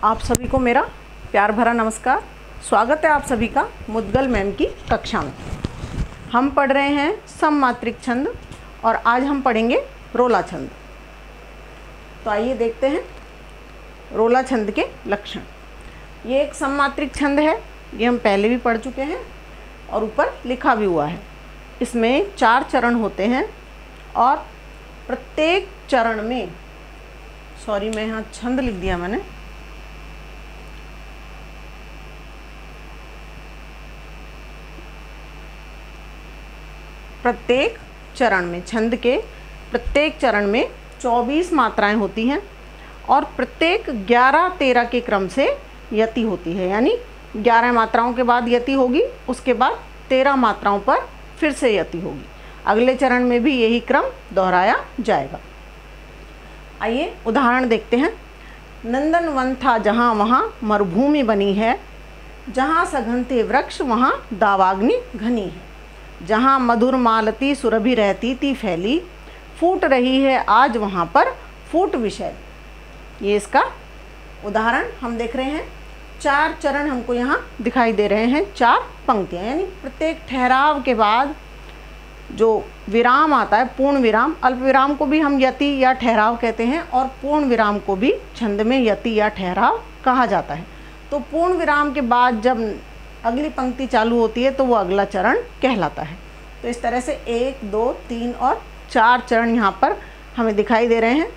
आप सभी को मेरा प्यार भरा नमस्कार। स्वागत है आप सभी का मुद्गल मैम की कक्षा में। हम पढ़ रहे हैं सममात्रिक छंद और आज हम पढ़ेंगे रोला छंद। तो आइए देखते हैं रोला छंद के लक्षण। ये एक सममात्रिक छंद है, ये हम पहले भी पढ़ चुके हैं और ऊपर लिखा भी हुआ है। इसमें 4 चरण होते हैं और प्रत्येक चरण में, सॉरी मैं यहाँ छंद लिख दिया मैंने, प्रत्येक चरण में, छंद के प्रत्येक चरण में 24 मात्राएं होती हैं और प्रत्येक 11-13 के क्रम से यति होती है। यानी 11 मात्राओं के बाद यति होगी, उसके बाद 13 मात्राओं पर फिर से यति होगी। अगले चरण में भी यही क्रम दोहराया जाएगा। आइए उदाहरण देखते हैं। नंदन वन था जहाँ वहाँ मरुभूमि बनी है, जहाँ सघन थे वृक्ष वहाँ दावाग्नि घनी है, जहाँ मधुर मालती सुरभि रहती थी फैली, फूट रही है आज वहाँ पर फूट विशैली। ये इसका उदाहरण हम देख रहे हैं। 4 चरण हमको यहाँ दिखाई दे रहे हैं, 4 पंक्तियाँ, यानी प्रत्येक ठहराव के बाद जो विराम आता है, पूर्ण विराम, अल्प विराम को भी हम यति या ठहराव कहते हैं और पूर्ण विराम को भी छंद में यति या ठहराव कहा जाता है। तो पूर्ण विराम के बाद जब अगली पंक्ति चालू होती है तो वो अगला चरण कहलाता है। तो इस तरह से 1, 2, 3 और 4 चरण यहाँ पर हमें दिखाई दे रहे हैं।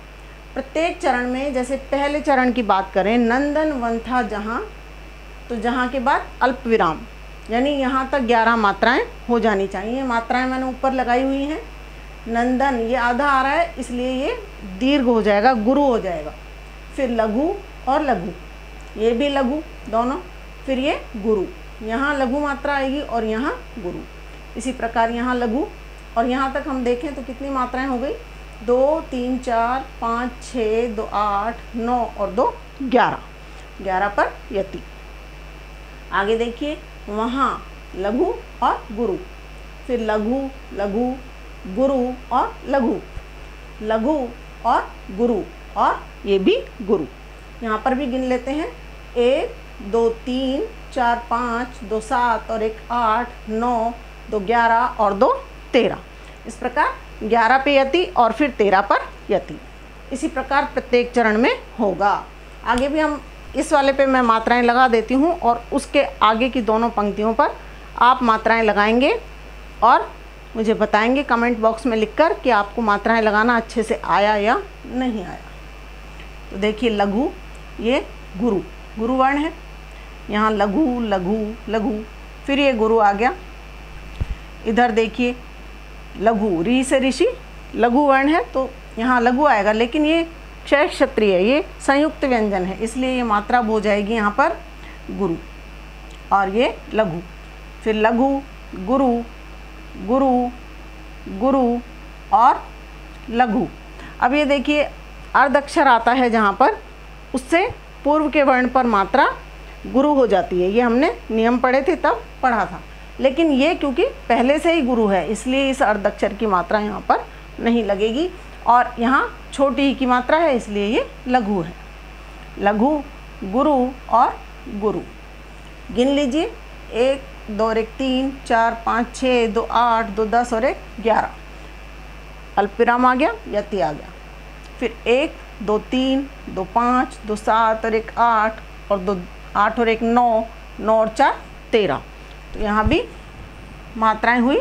प्रत्येक चरण में, जैसे पहले चरण की बात करें, नंदन वन था जहाँ, तो जहाँ के बाद अल्प विराम, यानी यहाँ तक 11 मात्राएं हो जानी चाहिए। मात्राएं मैंने ऊपर लगाई हुई हैं। नंदन ये आधा आ रहा है इसलिए ये दीर्घ हो जाएगा, गुरु हो जाएगा। फिर लघु और लघु, ये भी लघु दोनों, फिर ये गुरु, यहाँ लघु मात्रा आएगी और यहाँ गुरु। इसी प्रकार यहाँ लघु, और यहाँ तक हम देखें तो कितनी मात्राएं हो गई, 2, 3, 4, 5, 6, 2, 8, 9 और 2, 11। 11 पर यति। आगे देखिए, वहाँ लघु और गुरु, फिर लघु लघु गुरु और लघु, लघु और गुरु और ये भी गुरु। यहाँ पर भी गिन लेते हैं, 1, 2, 3, 4, 5, 2, 7 और 1, 8, 9, 2, 11 और 2, 13। इस प्रकार 11 पे यति और फिर 13 पर यति। इसी प्रकार प्रत्येक चरण में होगा। आगे भी हम इस वाले पे मैं मात्राएं लगा देती हूँ और उसके आगे की दोनों पंक्तियों पर आप मात्राएं लगाएंगे और मुझे बताएंगे कमेंट बॉक्स में लिखकर कि आपको मात्राएं लगाना अच्छे से आया या नहीं आया। तो देखिए, लघु, ये गुरु, गुरु वर्ण है। यहाँ लघु लघु लघु, फिर ये गुरु आ गया। इधर देखिए, लघु, री से ऋषि, लघु वर्ण है तो यहाँ लघु आएगा, लेकिन ये क्षय क्षत्रिय है, ये संयुक्त व्यंजन है, इसलिए ये मात्रा हो जाएगी यहाँ पर गुरु। और ये लघु, फिर लघु गुरु गुरु गुरु और लघु। अब ये देखिए, अर्ध अक्षर आता है जहाँ पर, उससे पूर्व के वर्ण पर मात्रा गुरु हो जाती है। ये हमने नियम पढ़े थे तब पढ़ा था, लेकिन ये क्योंकि पहले से ही गुरु है इसलिए इस अर्ध अक्षर की मात्रा यहाँ पर नहीं लगेगी और यहाँ छोटी ही की मात्रा है इसलिए ये लघु है। लघु गुरु और गुरु गिन लीजिए, 1, 2 और 1, 3, 4, 5, 6, 2, 8, 2, 10 और 1, 11। अल्पविराम आ गया, यति आ गया। फिर 1, 2, 3, 2, 5, 2, 7 और 1, 8 और 2, 8 और 1, 9, 9 और 4, 13। तो यहाँ भी मात्राएं हुई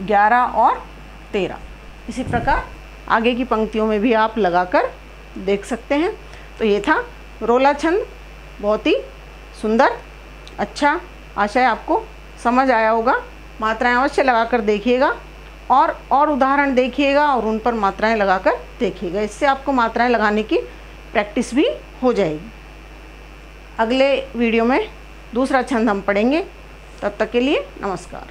11 और 13। इसी प्रकार आगे की पंक्तियों में भी आप लगाकर देख सकते हैं। तो ये था रोला छंद, बहुत ही सुंदर, अच्छा। आशा है आपको समझ आया होगा। मात्राएं अवश्य लगाकर देखिएगा और उदाहरण देखिएगा और उन पर मात्राएं लगाकर देखिएगा। इससे आपको मात्राएं लगाने की प्रैक्टिस भी हो जाएगी। अगले वीडियो में दूसरा छंद हम पढ़ेंगे। तब तक के लिए नमस्कार।